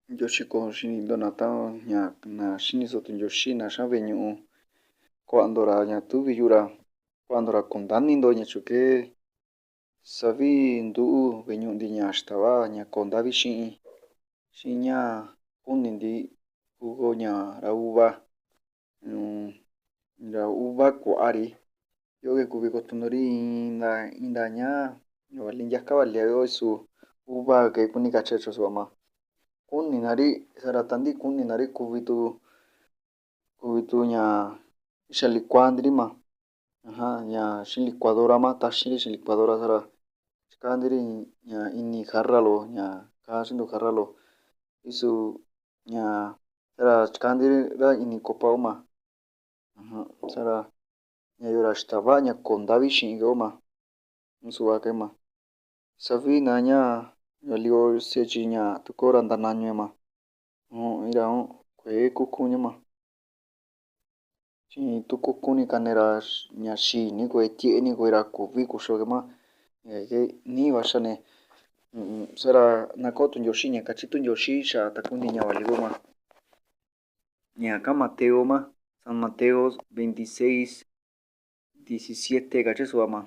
Yoshiko shinindo natao ña na shinisoto yoshi na xave ñu'u kua'andora ña tuvi yura kua'andora kundanindo ña chuke savi ndu'u ve'e ñu'undi ña ixtava ña koo ndavi xi'in ña kunindi jugo ña ra uva kua'ari yo'oke kuvi kotondori inda ña vali ntiaka vali su uva ke kuni kachacho su'ama kuninari sa'ra tanti kuninari kuvitu ña ixa licuandiri ma ña xi'in licuadora ma taxiri xi'in licuadora sa'ra chikandiri ña ini jarra lo ña kaxinto jarra lo isu ña sa'ra chikandira ini copa ma sa'ra ñayora ixtava ña koo ndavi xi'in ma su'va ke ma savi na ña valio sechi ña tukora ntanañue ma ira kuee kukuña ma chi tu kukuni kanera ña xini kuee tie'eni kue'ra kuvi kuxio ke ma ke niva xane sa'ra na ko'o yoxi ña kachitu yoxi xa takunti ña vali ma ña ka Mateo ma San Mateo 26:17 kache su'va ma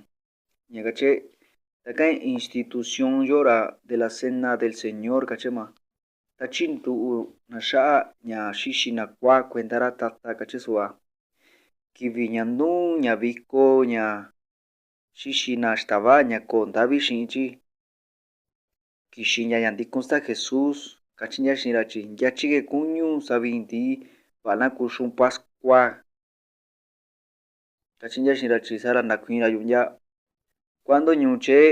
ña kache taka institución yo'ora de la cena del Señor kache ma tachi ntu'u na xa'a ña xixi na kuaa kuentara tata kache su'va kivi ña nuu ña viko ña xixi na ixtava ña koo ndavi xi'in tyi kixi ña ntikun staa Jesus kachiña xi'ira tyi yachike kuñu savi ntii va'a na kuxun pascua kachiña xi'ira tyi sa'ra nakuiña yu'u ntya kuando ñuu tyee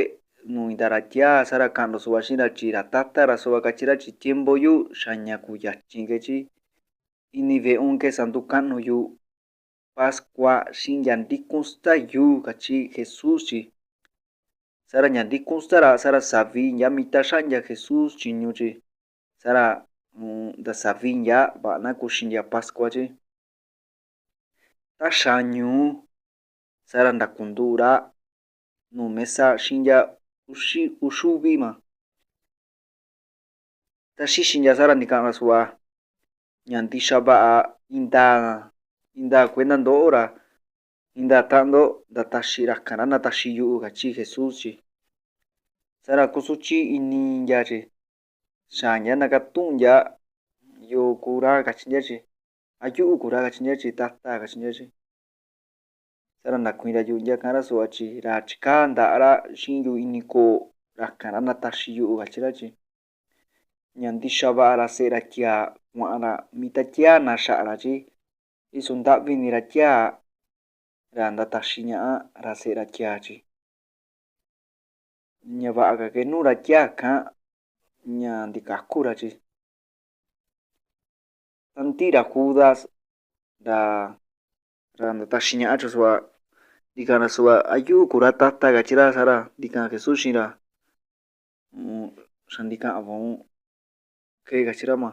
nu intara tiaa sa'ra ka'anto su'va xi'ira tyi ra tata ra su'va katyira tyi tiempo yu xa ña kuyatyi ke tyi ini ve'un ke santuka'nu yu pascua xi'in ya ntikun staa yu katyi Jesus tyi sa'ra ña ntikun staa ra sa'ra savi nyamita xa'ntya Jesus tyiñu tyi sa'ra nta savi ntya va'a na kuxintya pascua tyi ta xañu sa'ra ntakuntu'ura nuu mesa xi'intya uxuvi ma ta xixintya sa'ra nika'anra su'va ña ndixa va'a indaa kuenda nto'o ra indaa ta'anto nta taxi rakara na taxi yu'u katyi Jesus tyi sa'ra kusutyi ini ntya tyi xaantya nakatu'untya yoo ku'ra katyintya tyi a yu'u ku'ra katyintya tyi tata katyintya tyi sa'ra nakuiña yu'u ntya ka'ra su'va tyi ra chikaa nta'ara xi'in yu'u ini koo rakara na taxi yu'u katyira tyi ña ndixa va'a ra se'e ra tiaa kua'ara mita tiaa na xa'ra tyi isu nta'vinira tiaa ra ntataxi ña'a ra se'e ra tiaa tyi ña va'a ka ke nuu ra tiaa ka'an ña ntikakura tyi tanti'ra Judas ra ntataxi ña'a tyo su'va ntika'anra su'va a yu'u ku'ra tata katyira sa'ra ntika'an Jesus xi'in ra xa ntika'an vaun ke katyira ma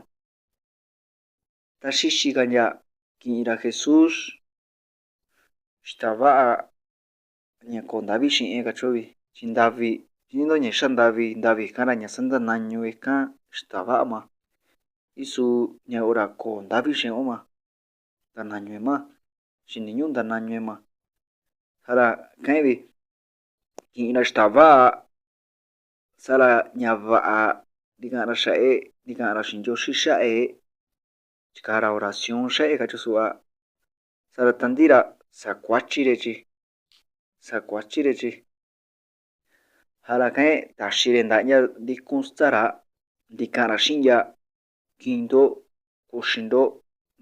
ta xixi kantya ki'inra Jesus ixtava'a ña koo ndavi xi'in katyo'vi tyi ntavi tyininto ña ixa ntavi ikan ra ña santanañu ikan ixtava'a ma isu ña yo'ora koo ndavi xi'in ma ntanañue ma xini ñu'u ntanañue ma sa'ra ka'invi ki'inra ixtava'a sa'ra ña va'a ntika'anra xae ntika'anra xi'in ndyoxi xa'e tyikara oración xa'e katyo su'va sa'ra tanti'ra sakuatyire tyi sa'ra ka'in taxire nta'ntya ntikun staa ra ntika'anra xi'intya ki'into kuxinto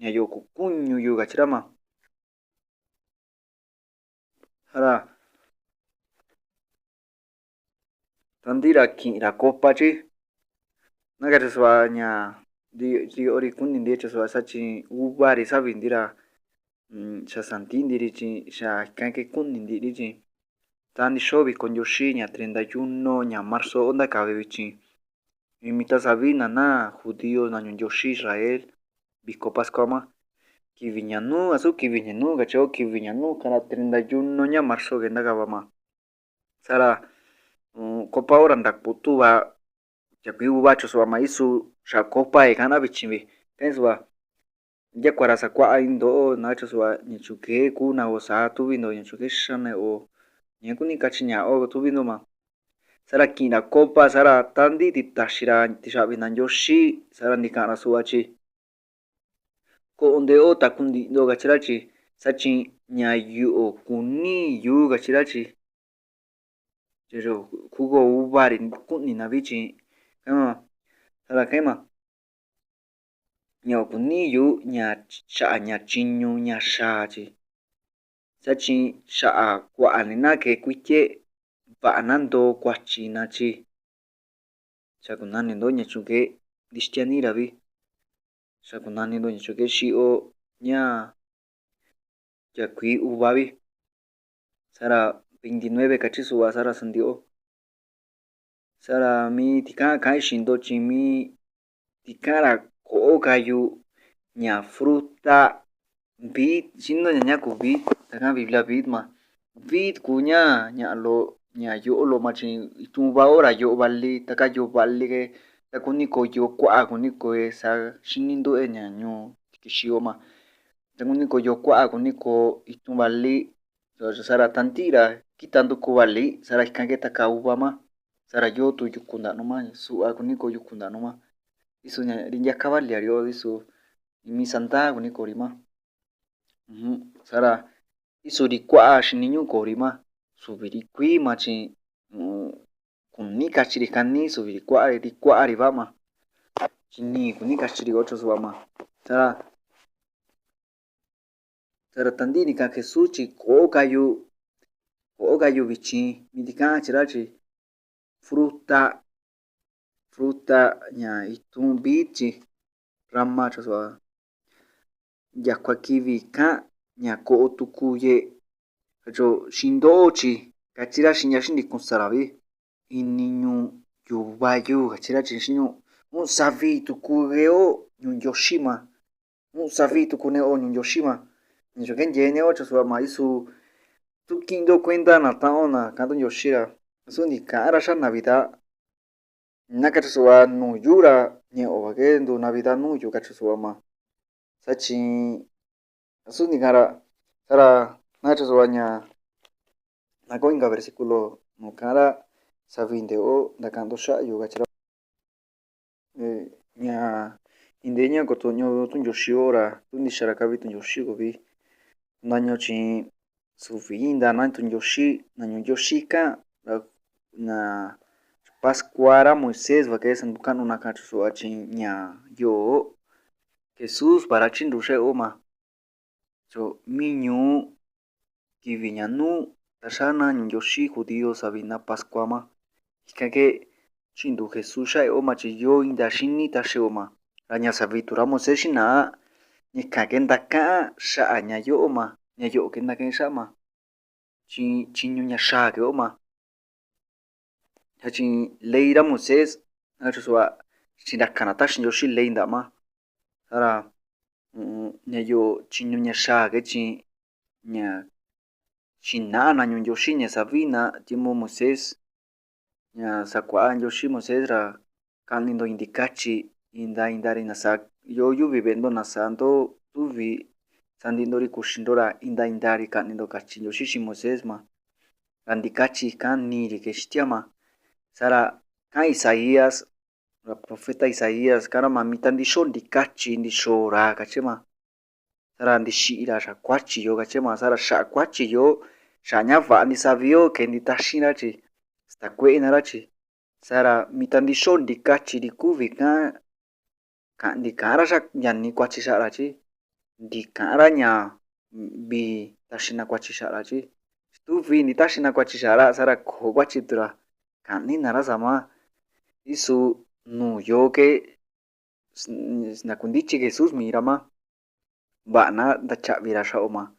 ña yo'o kukuñu yu katyira ma sa'ra tanti'ra ki'inra copa tyi na katyi su'va ña ntiyo'ori kuni nti'e tyo su'va satyi uvari savinti ra xa santi'ntiri tyi xa ika ke kuni nti'ri tyi nta'a ntixio viko ndioxi ña 31 ña marzo ntaka vityin mita savi na judío na ñuu ndioxi Israel viko pascua ma kivi ña nuu asu kivi ña nuu katyio kivi ña nuu ka'ra 31 ña marzo ke ntaka va ma sa'ra copa hora ntaku tu'va Jakui uvacho suama isu shakopa ekana bichimi kensua ya kuara sakua indo nacho sua nichuke kuna o sa tuvindo nichuke shane o nyakuni kachiña o tuvindo ma sara kina copa sara tandi titashira tishabi nanyoshi sara nikana suachi ko onde o takundi do gachirachi sachi ñayu o kuni yu gachirachi pero kugo uvari kuni na bichi kama sara kema ña kuni yu ña cha ña chiñu ña shachi sachi sha kuani na ke kuite vanando kuachina chi chakunani do ñachuke cristianira vi chakunani do ñachuke shio ña yakui uvavi sara 29 kachisua sara sandio sara mi tika kai shindo chimi tikara ko kayu ña fruta vid shindo ña ku vid taka biblia vid ma vid kuña ña lo ña yo lo machi ituva ora yo vali taka yo vali ke takuni ko yo kwa kuni ko sa shinindo e ña ñu kishio ma takuni ko yo kwa kuni ko itu vali sara tantira quitando ko vali sara kange taka uva ma sara yo tu yukunda no ma su kuni ko yukunda no ma isu ña rinja cavaliario isu mi santa kuni ko rima sara isu ri kwa shiniñu ko rima subiri kui machi kuni kachiri kani subiri kwa ri va ma chini kuni kachiri ocho suba ma sara tandini ka Jesús chi ko kayu bichi midika chirachi fruta ña itun bichi rama cho suba yakua kivi ka ña ko tukuye cho shindo chi kachira shiña shindi kun saravi iniñu yuvayu kachira chi shiñu un savi tukugeo ñun yoshima un savi tukuneo ñun yoshima yo kenye ne ocho suba ma isu tukindo cuenta na taona kanto yoshira su ni kara sha navidad nakacho suba nu yura ñe o ke ndu navidad nu yu kacho suba ma sachi su ni kara sara nacho suba ña nako inka versículo no kara savinde o nakando sha yu kachira ña indeña kotoño tun yoshiora tuni shara kavi tun yoshi govi naño chi suvinda na tun yoshi naño yoshi ka na pascuara moisés va que san kanu na kacho suba chi ña yo Jesús para chindu she oma cho miñu kivi ña nu tashana ñun yoshi judío sabina pascua ma ikake chindu Jesús sha oma chi yo inda shini tashe oma raña savitura Moisés shina nika kenda ka sha ña yo oma ña yo kenda ke sha ma chiñu ña sha ke oma hachi leira Moisés nacho suba chinakana tashi yoshi lei nda ma sara ña yo chiñu ña sha ke chi ña chinana ñun yoshi ña savina timo Moisés ña sakua yoshi Moisés ra kanindo indikachi indari na sa yo yuvi vendo na santo tuvi sandindori kushindora indari kanindo kachi yoshi shi Moisés ma andikachi kaniri ke shtia ma sara kan Isaías la profeta Isaías kara mamita ndisho ndikachi ndisho ra kachema sara ndishira sha kwachi yo kachema sara sha kwachi yo sha ña va'a ni savio ke nditashira chi sta kue'ina ra chi sara mitandixo ndikachi ri kuvi ka ndikara sha yani kwachi sha'ra chi ndikara ña vi taxina kuachi sha'ra chi tuvi ni taxina kuachi sha'ra sara ko kuachitura kanina ra sama isu nu yo ke nakundichi Jesús mira ma va'a na ntacha'vira xa oma